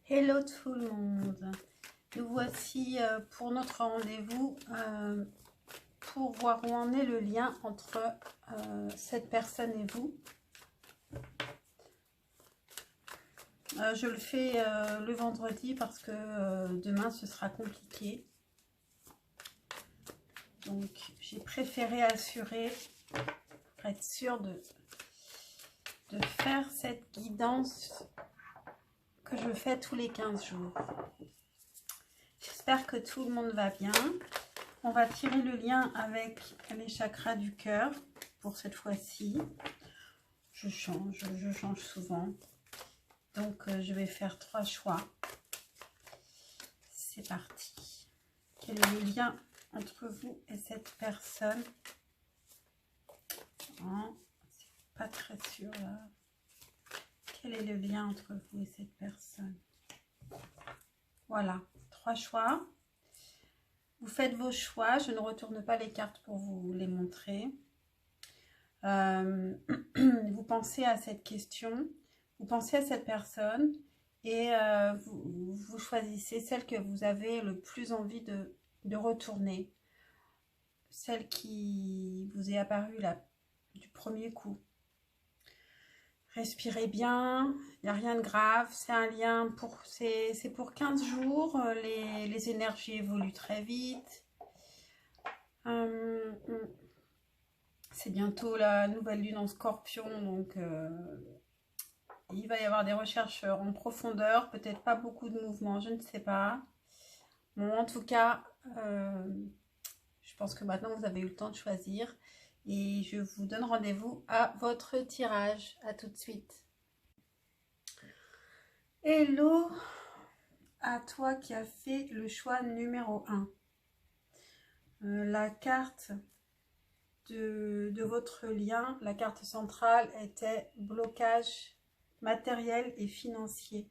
Hello tout le monde. Nous voici pour notre rendez-vous pour voir où en est le lien entre cette personne et vous. Je le fais le vendredi parce que demain ce sera compliqué. Donc j'ai préféré assurer pour être sûre de faire cette guidance que je fais tous les 15 jours. J'espère que tout le monde va bien. On va tirer le lien avec les chakras du cœur pour cette fois-ci. Je change souvent. Donc je vais faire 3 choix. C'est parti. Quel est le lien entre vous et cette personne? Oh, c'est pas très sûr là. Quel est le lien entre vous et cette personne? Voilà, 3 choix. Vous faites vos choix. Je ne retourne pas les cartes pour vous les montrer. Vous pensez à cette question, vous pensez à cette personne et vous choisissez celle que vous avez le plus envie de retourner. Celle qui vous est apparue là, du premier coup. Respirez bien, il n'y a rien de grave, c'est un lien c'est pour 15 jours, les énergies évoluent très vite. C'est bientôt la nouvelle lune en Scorpion, donc il va y avoir des recherches en profondeur, peut-être pas beaucoup de mouvements, je ne sais pas. Bon, en tout cas, je pense que maintenant vous avez eu le temps de choisir. Et je vous donne rendez-vous à votre tirage. À tout de suite. Hello à toi qui as fait le choix numéro 1. La carte de votre lien, la carte centrale était blocage matériel et financier.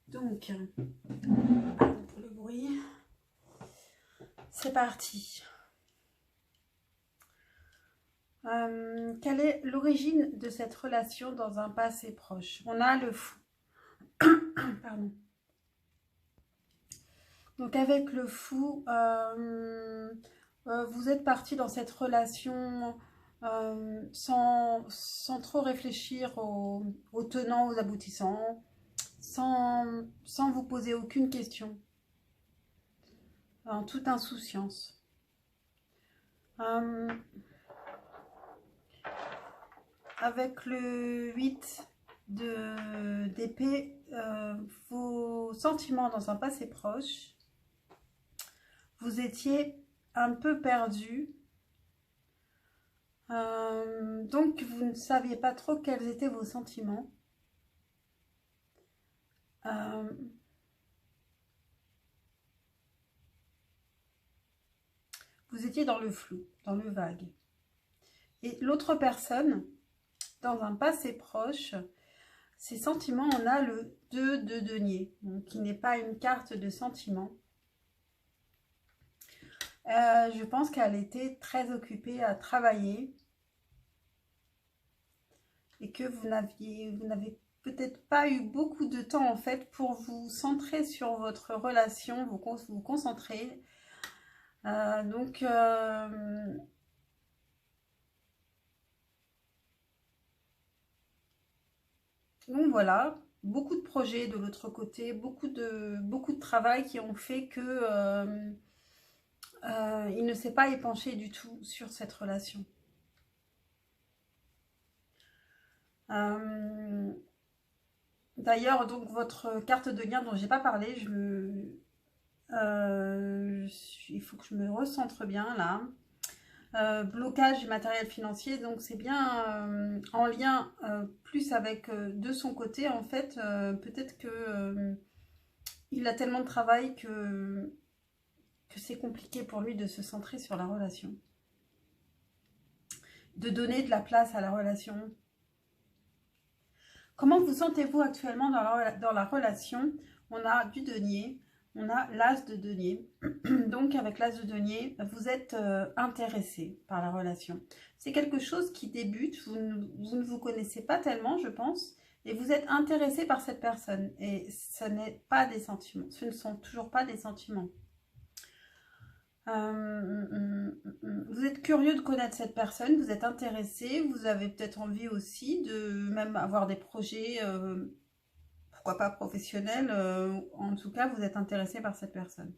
Donc, pardon pour le bruit. C'est parti. Quelle est l'origine de cette relation dans un passé proche? On a le fou. Pardon. Donc avec le fou, vous êtes parti dans cette relation sans trop réfléchir aux tenants, aux aboutissants, sans vous poser aucune question, en toute insouciance. Avec le 8 d'épée, vos sentiments dans un passé proche, vous étiez un peu perdu, donc vous ne saviez pas trop quels étaient vos sentiments. Vous étiez dans le flou, dans le vague. Et l'autre personne, dans un passé proche, ses sentiments, on a le 2 de denier, donc qui n'est pas une carte de sentiments. Je pense qu'elle était très occupée à travailler et que vous n'avez peut-être pas eu beaucoup de temps en fait pour vous centrer sur votre relation, vous concentrer. Donc voilà, beaucoup de projets de l'autre côté, beaucoup de travail qui ont fait que il ne s'est pas épanché du tout sur cette relation. D'ailleurs, donc votre carte de lien dont j'ai pas parlé, il faut que je me recentre bien là. Blocage du matériel financier, donc c'est bien en lien plus avec de son côté en fait. Peut-être que il a tellement de travail que c'est compliqué pour lui de se centrer sur la relation, de donner de la place à la relation. Comment vous sentez-vous actuellement dans la relation? On a du denier, On a l'as de denier. Donc, avec l'as de denier, vous êtes intéressé par la relation. C'est quelque chose qui débute, vous ne vous connaissez pas tellement, je pense, et vous êtes intéressé par cette personne. Et ce n'est pas des sentiments, ce ne sont toujours pas des sentiments. Vous êtes curieux de connaître cette personne, vous êtes intéressé, vous avez peut-être envie aussi de même avoir des projets, pourquoi pas professionnels, en tout cas vous êtes intéressé par cette personne.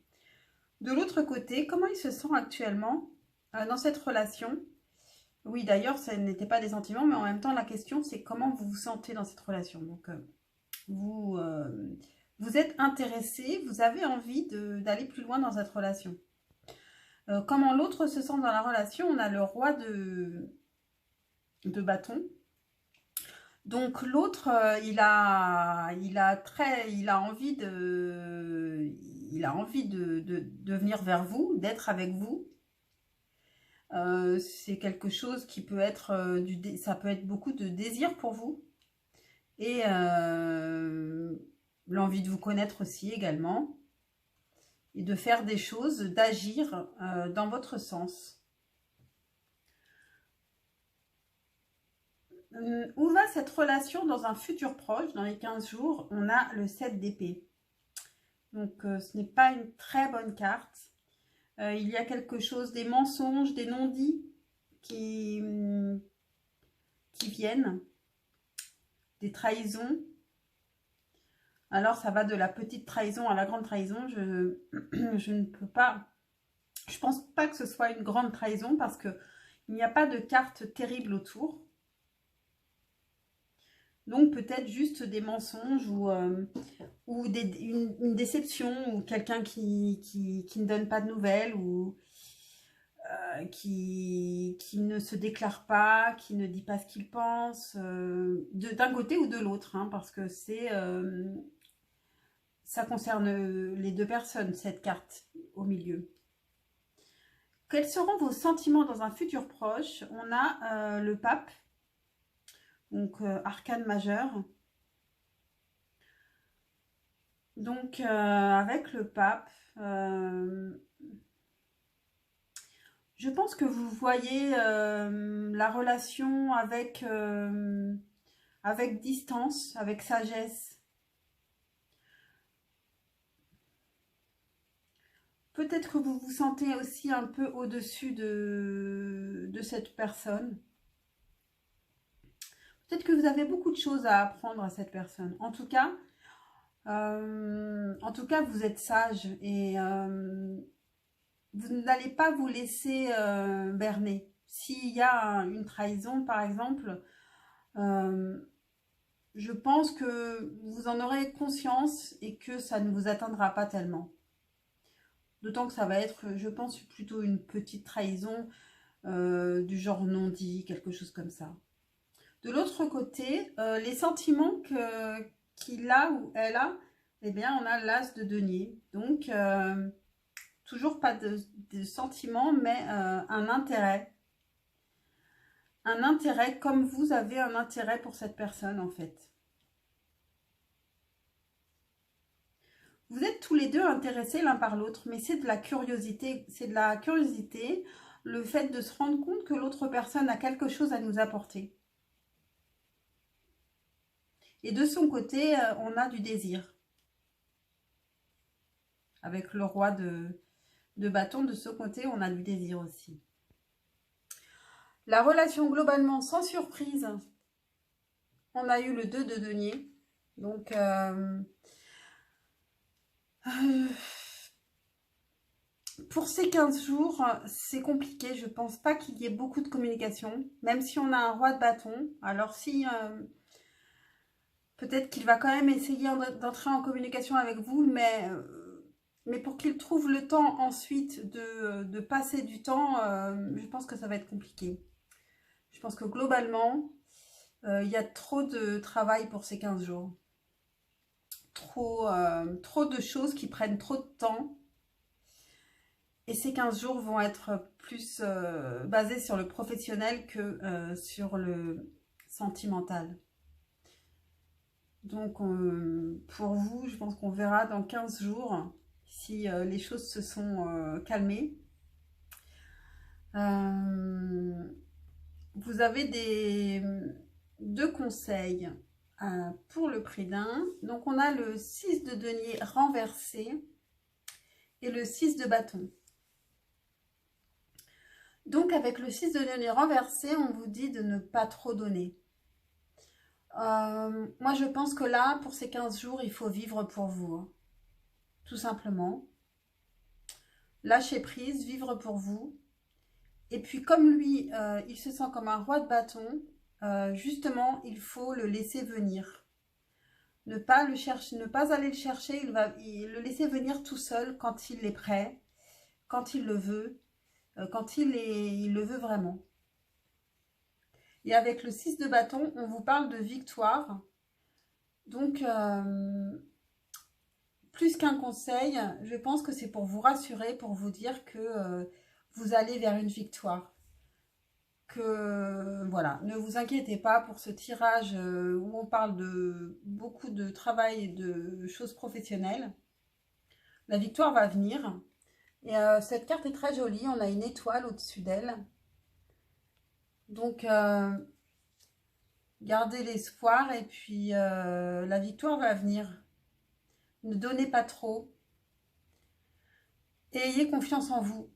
De l'autre côté, comment il se sent actuellement dans cette relation? Oui, d'ailleurs, ça n'était pas des sentiments, mais en même temps, la question, c'est comment vous vous sentez dans cette relation. Donc, vous, vous êtes intéressé, vous avez envie d'aller plus loin dans cette relation. Comment l'autre se sent dans la relation? On a le roi de bâton. Donc, l'autre, il a envie de venir vers vous, d'être avec vous. C'est quelque chose qui peut être ça peut être beaucoup de désir pour vous et l'envie de vous connaître aussi également et de faire des choses, d'agir dans votre sens. Où va cette relation dans un futur proche? Dans les 15 jours, on a le 7 d'épée. Donc ce n'est pas une très bonne carte. Il y a quelque chose, des mensonges, des non-dits qui viennent, des trahisons. Alors ça va de la petite trahison à la grande trahison. Je ne peux pas, je pense pas que ce soit une grande trahison parce que il n'y a pas de carte terrible autour. Donc peut-être juste des mensonges ou une déception ou quelqu'un qui ne donne pas de nouvelles ou qui ne se déclare pas, qui ne dit pas ce qu'il pense, d'un côté ou de l'autre, hein, parce que ça concerne les deux personnes, cette carte au milieu. Quels seront vos sentiments dans un futur proche? On a le pape, donc arcane majeur. Donc avec le pape, je pense que vous voyez la relation avec distance, avec sagesse. Peut-être que vous vous sentez aussi un peu au-dessus de cette personne. Peut-être que vous avez beaucoup de choses à apprendre à cette personne. En tout cas, vous êtes sage et vous n'allez pas vous laisser berner. S'il y a une trahison, par exemple, je pense que vous en aurez conscience et que ça ne vous atteindra pas tellement. D'autant que ça va être, je pense, plutôt une petite trahison du genre non dit, quelque chose comme ça. De l'autre côté, les sentiments qu'il a ou elle a, eh bien, on a l'as de denier. Donc, toujours pas de sentiments, mais un intérêt. Un intérêt comme vous avez un intérêt pour cette personne, en fait. Vous êtes tous les deux intéressés l'un par l'autre, mais c'est de la curiosité. C'est de la curiosité, le fait de se rendre compte que l'autre personne a quelque chose à nous apporter. Et de son côté, on a du désir. Avec le roi de bâton, de ce côté, on a du désir aussi. La relation globalement sans surprise, on a eu le 2 de denier. Donc, pour ces 15 jours, c'est compliqué. Je pense pas qu'il y ait beaucoup de communication, même si on a un roi de bâton. Alors si... peut-être qu'il va quand même essayer d'entrer en communication avec vous, mais pour qu'il trouve le temps ensuite de passer du temps, je pense que ça va être compliqué. Je pense que globalement, il y a trop de travail pour ces 15 jours. Trop de choses qui prennent trop de temps. Et ces 15 jours vont être plus basés sur le professionnel que sur le sentimental. Donc, pour vous, je pense qu'on verra dans 15 jours si les choses se sont calmées. Vous avez deux conseils pour le prix d'un. Donc on a le 6 de denier renversé et le 6 de bâton. Donc avec le 6 de denier renversé, on vous dit de ne pas trop donner. Moi je pense que là, pour ces 15 jours, il faut vivre pour vous. Hein. Tout simplement. Lâcher prise, vivre pour vous. Et puis comme lui, il se sent comme un roi de bâton, justement, il faut le laisser venir. Ne pas le chercher, ne pas aller le chercher, le laisser venir tout seul quand il est prêt, quand il le veut, quand il le veut vraiment. Et avec le 6 de bâton, on vous parle de victoire. Donc, plus qu'un conseil, je pense que c'est pour vous rassurer, pour vous dire que vous allez vers une victoire. Que voilà, ne vous inquiétez pas pour ce tirage où on parle de beaucoup de travail et de choses professionnelles. La victoire va venir. Et cette carte est très jolie, on a une étoile au-dessus d'elle. Donc, gardez l'espoir et puis la victoire va venir. Ne donnez pas trop. Et ayez confiance en vous.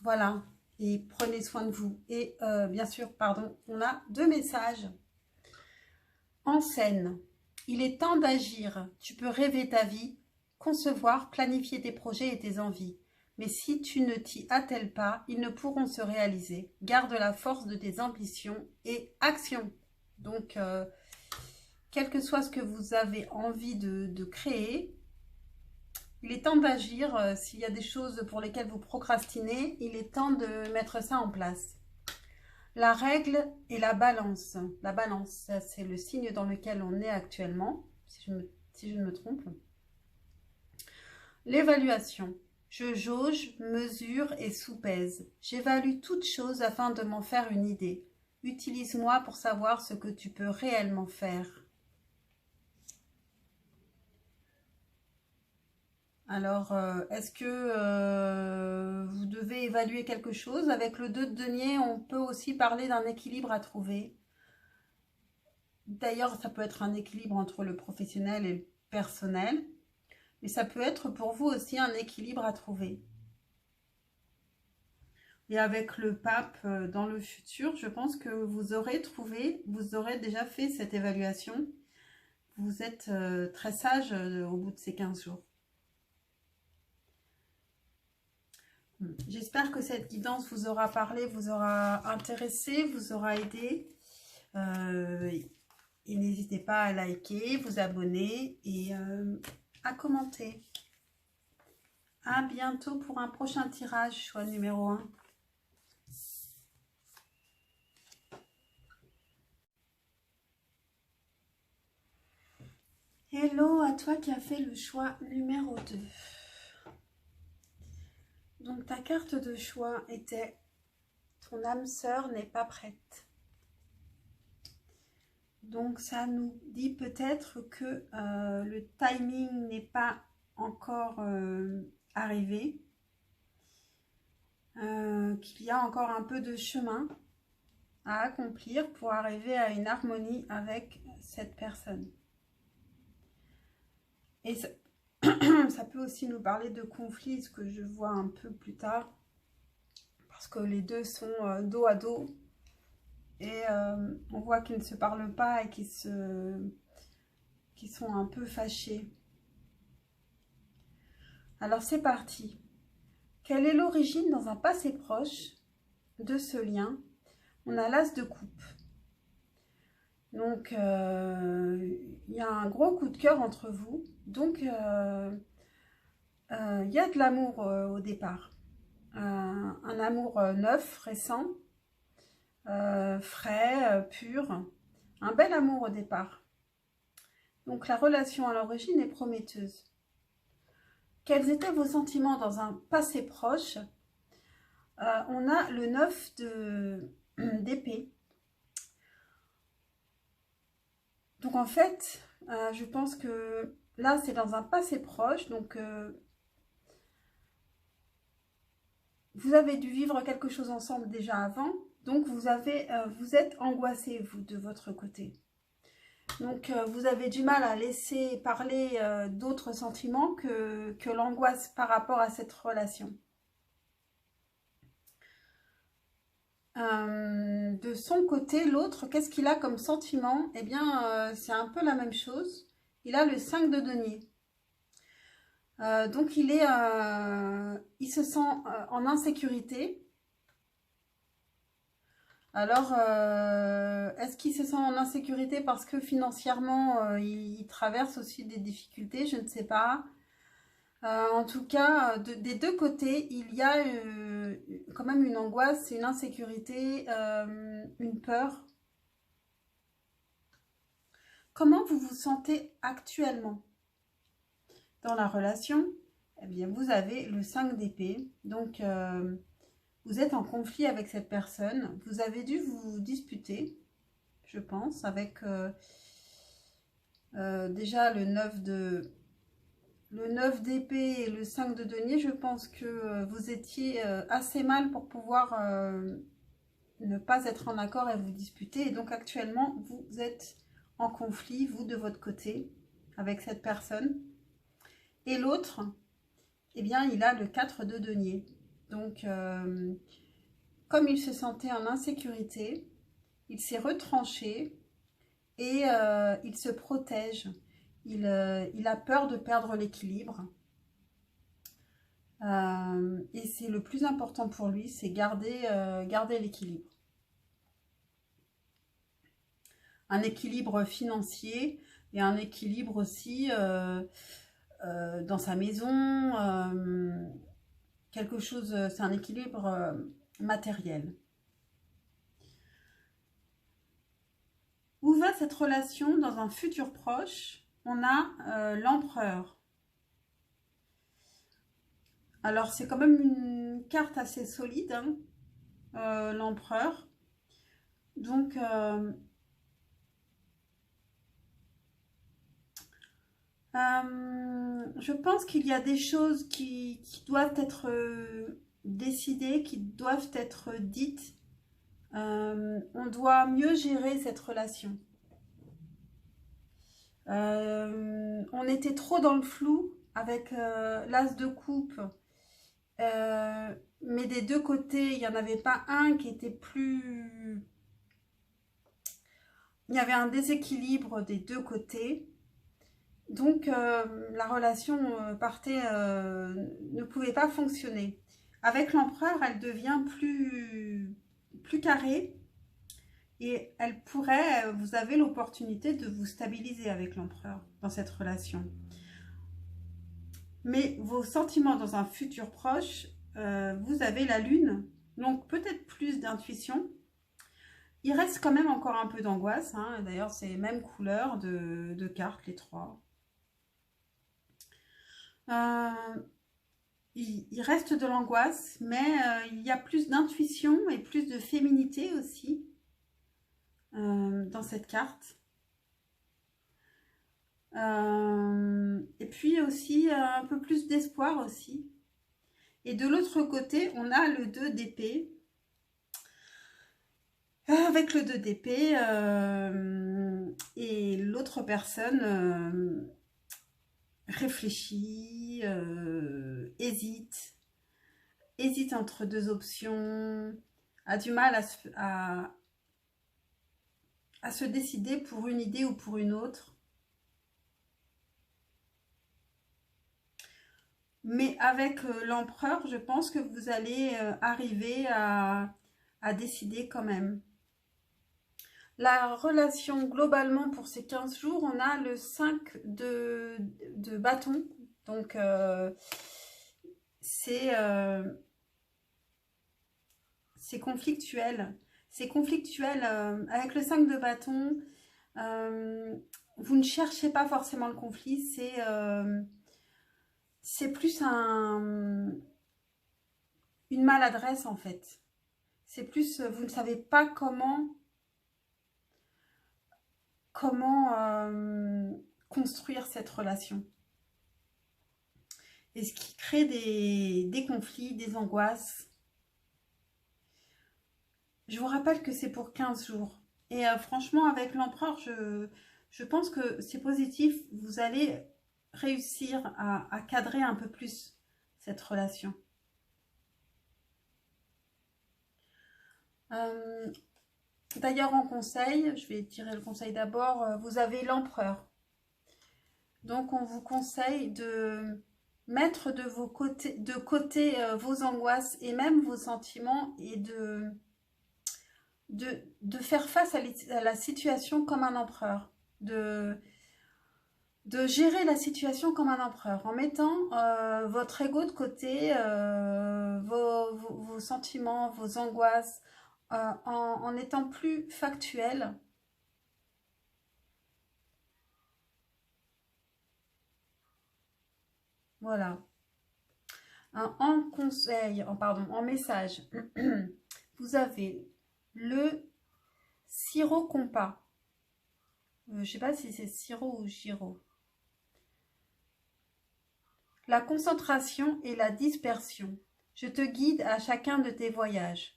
Voilà. Et prenez soin de vous. Et bien sûr, pardon, on a deux messages. En scène, il est temps d'agir. Tu peux rêver ta vie, concevoir, planifier tes projets et tes envies. Mais si tu ne t'y attelles pas, ils ne pourront se réaliser. Garde la force de tes ambitions et action. Donc, quel que soit ce que vous avez envie de créer, il est temps d'agir. S'il y a des choses pour lesquelles vous procrastinez, il est temps de mettre ça en place. La règle et la balance. La balance, c'est le signe dans lequel on est actuellement, si je ne me trompe. L'évaluation. Je jauge, mesure et soupèse. J'évalue toute chose afin de m'en faire une idée. Utilise-moi pour savoir ce que tu peux réellement faire. Alors, est-ce que vous devez évaluer quelque chose? Avec le 2 de denier, on peut aussi parler d'un équilibre à trouver. D'ailleurs, ça peut être un équilibre entre le professionnel et le personnel. Mais ça peut être pour vous aussi un équilibre à trouver. Et avec le pape dans le futur, je pense que vous aurez trouvé, vous aurez déjà fait cette évaluation. Vous êtes très sage au bout de ces 15 jours. J'espère que cette guidance vous aura parlé, vous aura intéressé, vous aura aidé. Et n'hésitez pas à liker, vous abonner et à commenter. À bientôt pour un prochain tirage, choix numéro 1. Hello à toi qui as fait le choix numéro 2. Donc ta carte de choix était « Ton âme sœur n'est pas prête ». Donc ça nous dit peut-être que le timing n'est pas encore arrivé, qu'il y a encore un peu de chemin à accomplir pour arriver à une harmonie avec cette personne. Et ça, ça peut aussi nous parler de conflits, ce que je vois un peu plus tard, parce que les deux sont dos à dos. Et on voit qu'ils ne se parlent pas et qu'ils sont un peu fâchés. Alors c'est parti. Quelle est l'origine dans un passé proche de ce lien? On a l'as de coupe. Donc il y a un gros coup de cœur entre vous. Donc il y a de l'amour au départ. Un amour neuf, récent. Frais, pur, un bel amour au départ. Donc la relation à l'origine est prometteuse. Quels étaient vos sentiments dans un passé proche? On a le 9 d'épée. Donc en fait, je pense que là c'est dans un passé proche, donc vous avez dû vivre quelque chose ensemble déjà avant, donc vous êtes angoissé, vous, de votre côté. Donc, vous avez du mal à laisser parler d'autres sentiments que l'angoisse par rapport à cette relation. De son côté, l'autre, qu'est-ce qu'il a comme sentiment? Eh bien, c'est un peu la même chose. Il a le 5 de denier. Donc, il se sent en insécurité. Alors, est-ce qu'il se sent en insécurité parce que financièrement, il traverse aussi des difficultés? Je ne sais pas. En tout cas, des deux côtés, il y a quand même une angoisse, une insécurité, une peur. Comment vous vous sentez actuellement dans la relation? Eh bien, vous avez le 5 d'épée. Donc, vous êtes en conflit avec cette personne. Vous avez dû vous disputer, je pense, avec déjà le 9 d'épée et le 5 de denier. Je pense que vous étiez assez mal pour pouvoir ne pas être en accord et vous disputer. Et donc actuellement, vous êtes en conflit, vous de votre côté, avec cette personne. Et l'autre, eh bien, il a le 4 de denier. Donc, comme il se sentait en insécurité, il s'est retranché et il se protège. Il a peur de perdre l'équilibre. Et c'est le plus important pour lui, c'est garder l'équilibre. Un équilibre financier et un équilibre aussi dans sa maison. Quelque chose, c'est un équilibre matériel. Où va cette relation dans un futur proche? On a l'empereur. Alors, c'est quand même une carte assez solide, hein, l'empereur. Donc, je pense qu'il y a des choses qui doivent être décidées, qui doivent être dites. On doit mieux gérer cette relation. On était trop dans le flou avec l'as de coupe. Mais des deux côtés, il n'y en avait pas un qui était plus... Il y avait un déséquilibre des deux côtés. Donc, la relation ne pouvait pas fonctionner. Avec l'empereur, elle devient plus carrée. Et vous avez l'opportunité de vous stabiliser avec l'empereur dans cette relation. Mais vos sentiments dans un futur proche, vous avez la lune, donc peut-être plus d'intuition. Il reste quand même encore un peu d'angoisse, hein. D'ailleurs, c'est les mêmes couleurs de cartes, les trois. Il reste de l'angoisse, mais il y a plus d'intuition et plus de féminité aussi dans cette carte. Et puis aussi un peu plus d'espoir aussi. Et de l'autre côté, on a le 2 d'épée. Avec le 2 d'épée, et l'autre personne réfléchit, hésite entre deux options, a du mal à se décider pour une idée ou pour une autre. Mais avec l'empereur, je pense que vous allez arriver à décider quand même. La relation, globalement, pour ces 15 jours, on a le 5 de bâton. Donc, c'est conflictuel. C'est conflictuel. Avec le 5 de bâton, vous ne cherchez pas forcément le conflit. C'est plus une maladresse, en fait. C'est plus, vous ne savez pas comment construire cette relation. Et ce qui crée des conflits, des angoisses. Je vous rappelle que c'est pour 15 jours. Et franchement, avec l'empereur, je pense que c'est positif. Vous allez réussir à cadrer un peu plus cette relation. D'ailleurs, en conseil, je vais tirer le conseil d'abord, vous avez l'empereur. Donc, on vous conseille de mettre de côté vos angoisses et même vos sentiments et de faire face à la situation comme un empereur. De gérer la situation comme un empereur en mettant votre ego de côté, vos sentiments, vos angoisses, en étant plus factuel. Voilà. En conseil, pardon, en message, vous avez le sirop compas. Je ne sais pas si c'est sirop ou giro. La concentration et la dispersion. Je te guide à chacun de tes voyages.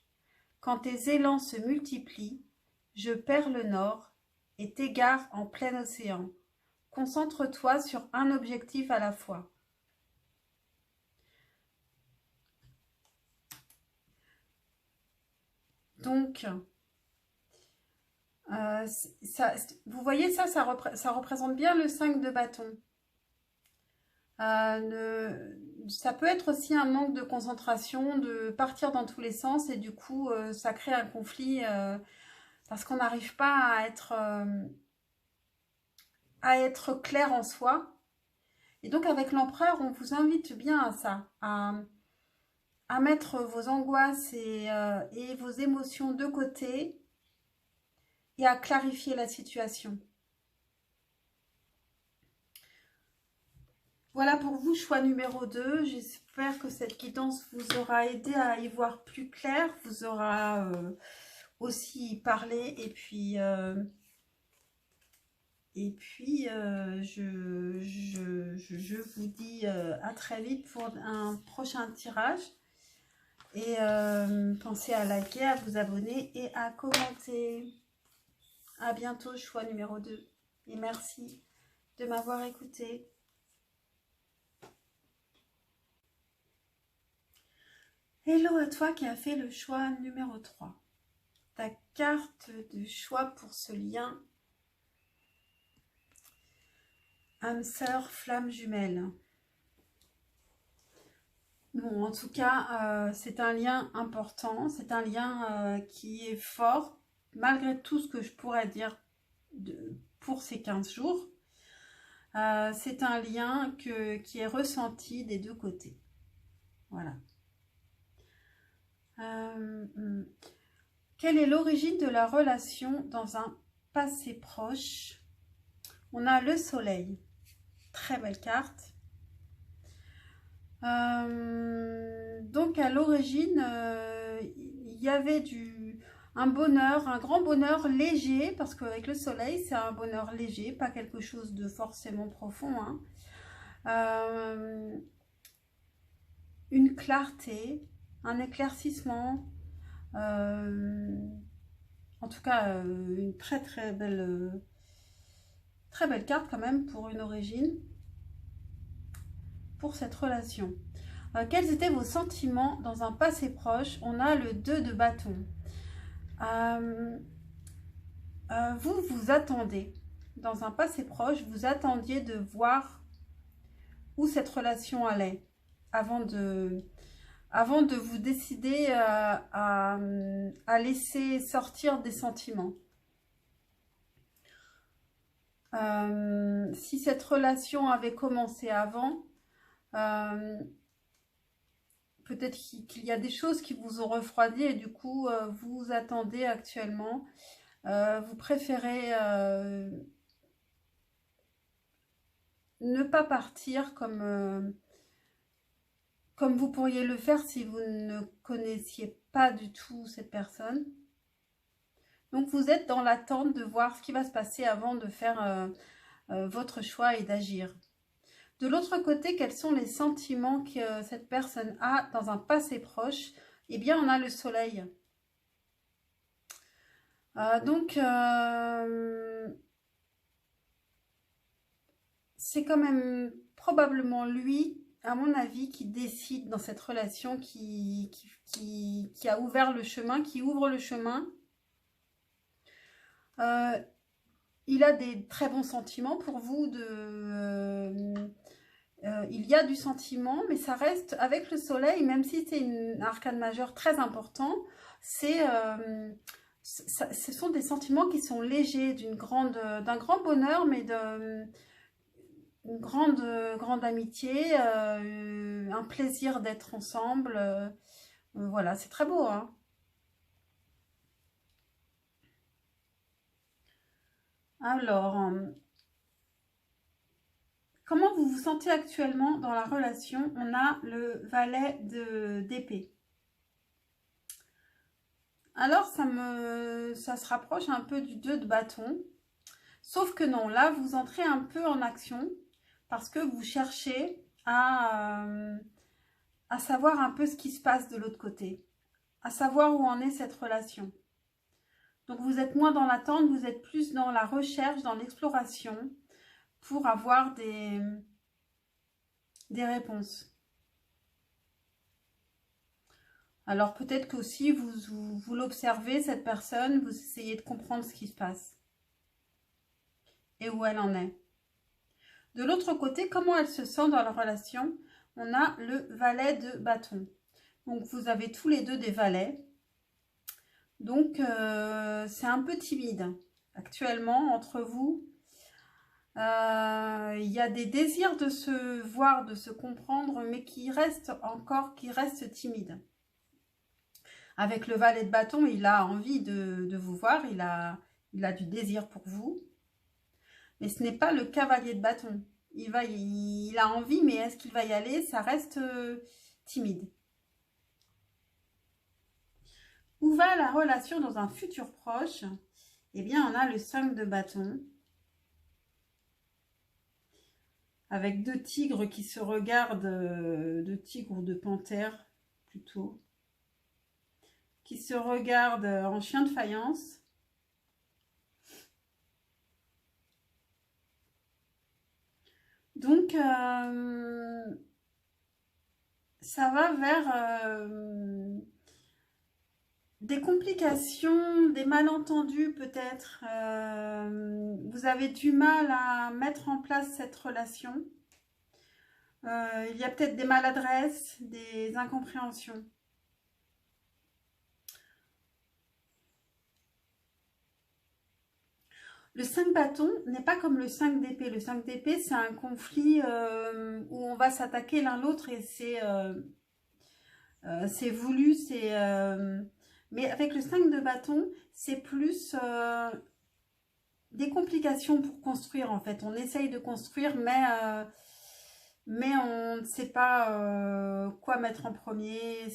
Quand tes élans se multiplient, je perds le nord et t'égare en plein océan. Concentre-toi sur un objectif à la fois. Donc, vous voyez ça représente bien le 5 de bâton. Ça peut être aussi un manque de concentration, de partir dans tous les sens et du coup, ça crée un conflit parce qu'on n'arrive pas à être clair en soi. Et donc, avec l'empereur, on vous invite bien à ça, à mettre vos angoisses et vos émotions de côté et à clarifier la situation. Voilà pour vous, choix numéro 2. J'espère que cette guidance vous aura aidé à y voir plus clair, vous aura aussi parlé et puis, je vous dis à très vite pour un prochain tirage. Et pensez à liker, à vous abonner et à commenter. À bientôt, choix numéro 2. Et merci de m'avoir écouté. Hello à toi qui as fait le choix numéro 3. Ta carte de choix pour ce lien. Âme sœur, flamme jumelle. Bon, en tout cas, c'est un lien important. C'est un lien qui est fort, malgré tout ce que je pourrais dire pour ces 15 jours. C'est un lien qui est ressenti des deux côtés. Voilà. Quelle est l'origine de la relation dans un passé proche? On a le soleil. Très belle carte. Donc à l'origine, il y avait un bonheur, un grand bonheur léger, parce qu'avec le soleil, c'est un bonheur léger, pas quelque chose de forcément profond. Hein. Une clarté, un éclaircissement, en tout cas une très belle carte quand même pour une origine, pour cette relation. Quels étaient vos sentiments dans un passé proche? On a le 2 de bâton. Vous attendez, dans un passé proche, vous attendiez de voir où cette relation allait avant de vous décider à laisser sortir des sentiments. Si cette relation avait commencé avant, peut-être qu'il y a des choses qui vous ont refroidi et du coup, vous attendez actuellement. Vous préférez ne pas partir comme vous pourriez le faire si vous ne connaissiez pas du tout cette personne. Donc, vous êtes dans l'attente de voir ce qui va se passer avant de faire votre choix et d'agir. De l'autre côté, quels sont les sentiments que cette personne a dans un passé proche? Eh bien, on a le soleil. Donc, c'est quand même probablement lui, à mon avis, qui décide dans cette relation, qui a ouvert le chemin, qui ouvre le chemin. Euh, il a des très bons sentiments pour vous. Il y a du sentiment, mais ça reste avec le soleil, même si c'est un arcane majeur très important, ce sont des sentiments qui sont légers, d'un grand bonheur, mais une grande amitié, un plaisir d'être ensemble. Voilà, c'est très beau, hein. Alors, comment vous vous sentez actuellement dans la relation? On a le valet d'épée. Alors, ça se rapproche un peu du 2 de bâton. Sauf que non, là, vous entrez un peu en action parce que vous cherchez à savoir un peu ce qui se passe de l'autre côté, à savoir où en est cette relation. Donc, vous êtes moins dans l'attente, vous êtes plus dans la recherche, dans l'exploration pour avoir des réponses. Alors, peut-être qu'aussi, vous l'observez, cette personne, vous essayez de comprendre ce qui se passe et où elle en est. De l'autre côté, comment elle se sent dans la relation? On a le valet de bâton. Donc, vous avez tous les deux des valets. Donc, c'est un peu timide. Actuellement, entre vous, il y a des désirs de se voir, de se comprendre, mais qui restent timides. Avec le valet de bâton, il a envie de vous voir, il a du désir pour vous. Mais ce n'est pas le cavalier de bâton. Il a envie, mais est-ce qu'il va y aller? Ça reste timide. Où va la relation dans un futur proche? Eh bien, on a le 5 de bâton. Avec deux tigres qui se regardent, deux tigres ou deux panthères plutôt, qui se regardent en chien de faïence. Donc, ça va vers des complications, des malentendus peut-être. Vous avez du mal à mettre en place cette relation. Il y a peut-être des maladresses, des incompréhensions. Le 5 bâtons n'est pas comme le 5 d'épée. Le 5 d'épée, c'est un conflit où on va s'attaquer l'un l'autre et c'est voulu. Mais avec le 5 de bâton, c'est plus des complications pour construire en fait. On essaye de construire, mais on ne sait pas quoi mettre en premier.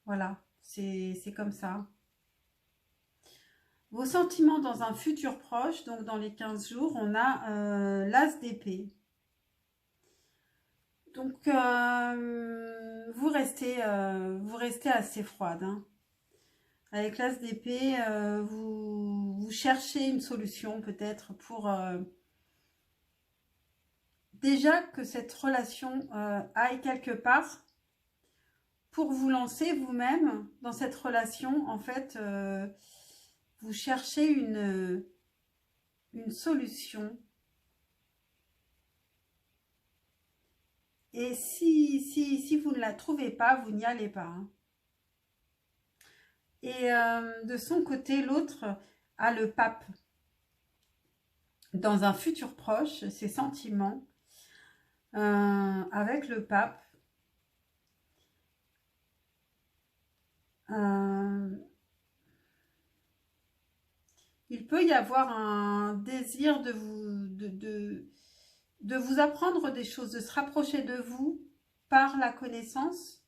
Voilà, c'est comme ça. Vos sentiments dans un futur proche, donc dans les 15 jours, on a l'as d'épée. Donc, vous restez assez froide, hein. Avec l'as d'épée, vous cherchez une solution peut-être pour déjà que cette relation aille quelque part pour vous lancer vous-même dans cette relation. En fait, vous cherchez une solution. Et si vous ne la trouvez pas, vous n'y allez pas, hein. Et de son côté, l'autre a le pape. Dans un futur proche, ses sentiments avec le pape. Il peut y avoir un désir de vous apprendre des choses, de se rapprocher de vous par la connaissance.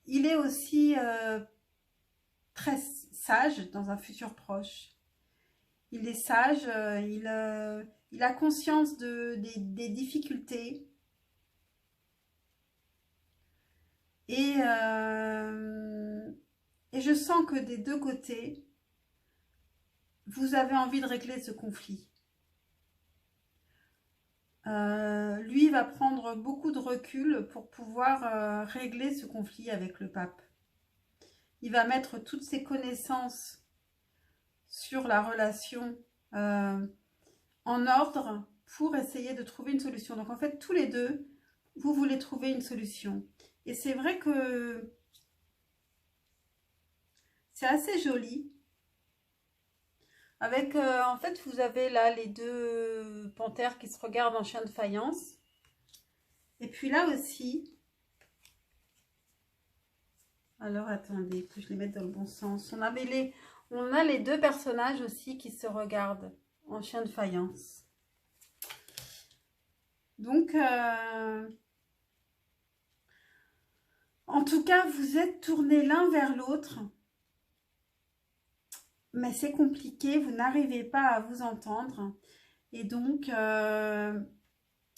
Il est aussi très sage dans un futur proche. Il est sage, il a conscience des difficultés. Et, et je sens que des deux côtés, vous avez envie de régler ce conflit. Lui va prendre beaucoup de recul pour pouvoir régler ce conflit avec le pape. Il va mettre toutes ses connaissances sur la relation en ordre pour essayer de trouver une solution. Donc en fait, tous les deux, vous voulez trouver une solution. Et c'est vrai que c'est assez joli. Avec, en fait, vous avez là les deux panthères qui se regardent en chien de faïence. Et puis là aussi, alors attendez, que je les mette dans le bon sens. On a les deux personnages aussi qui se regardent en chien de faïence. Donc, en tout cas, vous êtes tournés l'un vers l'autre. Mais c'est compliqué, vous n'arrivez pas à vous entendre. Et donc,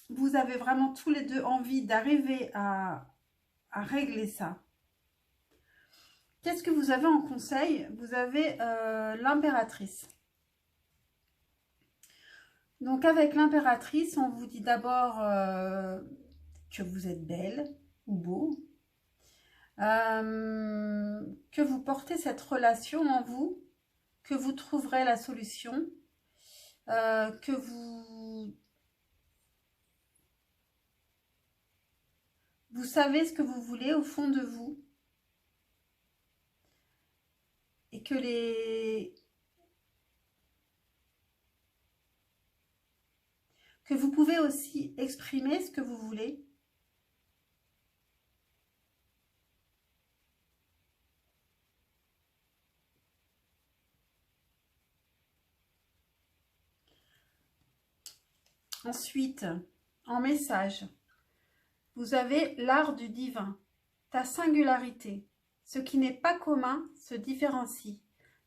vous avez vraiment tous les deux envie d'arriver à régler ça. Qu'est-ce que vous avez en conseil? Vous avez l'impératrice. Donc, avec l'impératrice, on vous dit d'abord que vous êtes belle ou beau. Que vous portez cette relation en vous, que vous trouverez la solution, que vous savez ce que vous voulez au fond de vous et que vous pouvez aussi exprimer ce que vous voulez. Ensuite, en message, vous avez l'art du divin, ta singularité. Ce qui n'est pas commun se différencie.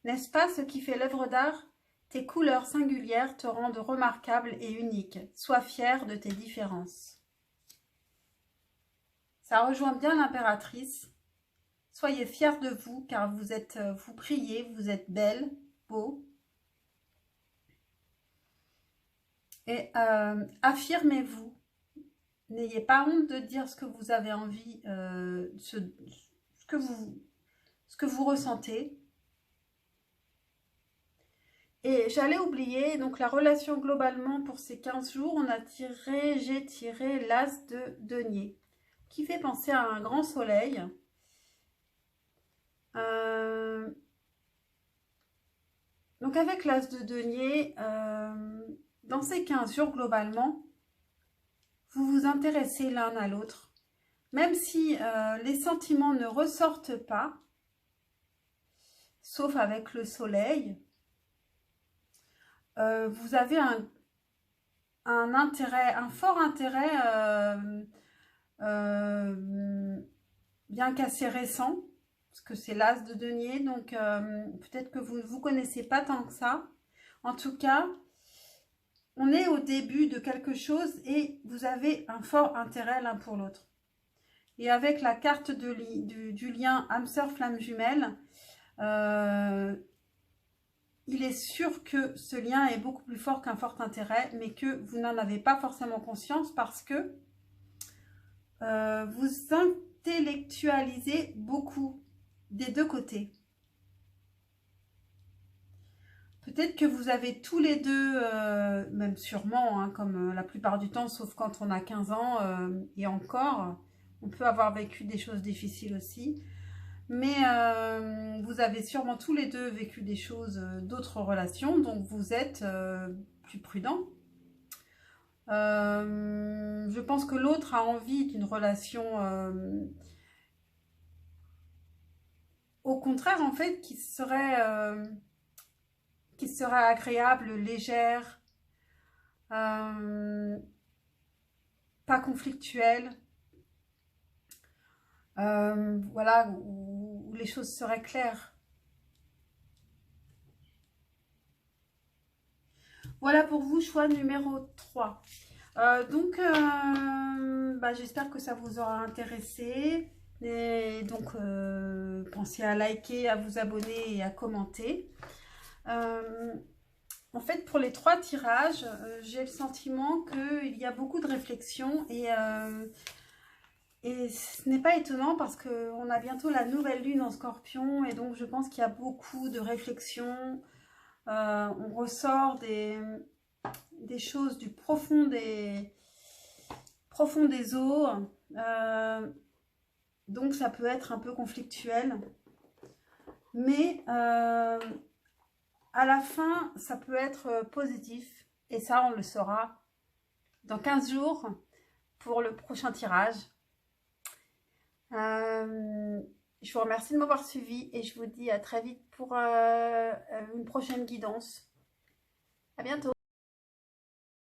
N'est-ce pas ce qui fait l'œuvre d'art? Tes couleurs singulières te rendent remarquable et unique. Sois fier de tes différences. Ça rejoint bien l'impératrice. Soyez fiers de vous car vous brillez, vous êtes belle, beau. Et affirmez-vous. N'ayez pas honte de dire ce que vous avez envie, ce que vous ressentez. Et j'allais oublier, donc la relation globalement pour ces 15 jours, j'ai tiré l'as de denier, qui fait penser à un grand soleil. Donc avec l'as de denier, dans ces 15 jours globalement, vous vous intéressez l'un à l'autre. Même si les sentiments ne ressortent pas, sauf avec le soleil, vous avez un fort intérêt, bien qu'assez récent, parce que c'est l'as de denier, donc peut-être que vous ne vous connaissez pas tant que ça. En tout cas, on est au début de quelque chose et vous avez un fort intérêt l'un pour l'autre. Et avec la carte du lien âme sœur flamme jumelle, il est sûr que ce lien est beaucoup plus fort qu'un fort intérêt, mais que vous n'en avez pas forcément conscience parce que vous intellectualisez beaucoup des deux côtés. Peut-être que vous avez tous les deux, même sûrement, hein, comme la plupart du temps, sauf quand on a 15 ans, et encore, on peut avoir vécu des choses difficiles aussi. Mais vous avez sûrement tous les deux vécu des choses, d'autres relations, donc vous êtes plus prudent. Je pense que l'autre a envie d'une relation, au contraire, en fait, qui serait agréable, légère, pas conflictuelle. Voilà, où les choses seraient claires. Voilà pour vous, choix numéro 3. Donc, j'espère que ça vous aura intéressé. Et donc, pensez à liker, à vous abonner et à commenter. En fait, pour les 3 tirages, j'ai le sentiment qu'il y a beaucoup de réflexion et ce n'est pas étonnant parce qu'on a bientôt la nouvelle lune en Scorpion et donc je pense qu'il y a beaucoup de réflexion. On ressort des choses du profond des eaux. Donc ça peut être un peu conflictuel. Mais à la fin, ça peut être positif. Et ça, on le saura dans 15 jours pour le prochain tirage. Je vous remercie de m'avoir suivi et je vous dis à très vite pour une prochaine guidance. À bientôt.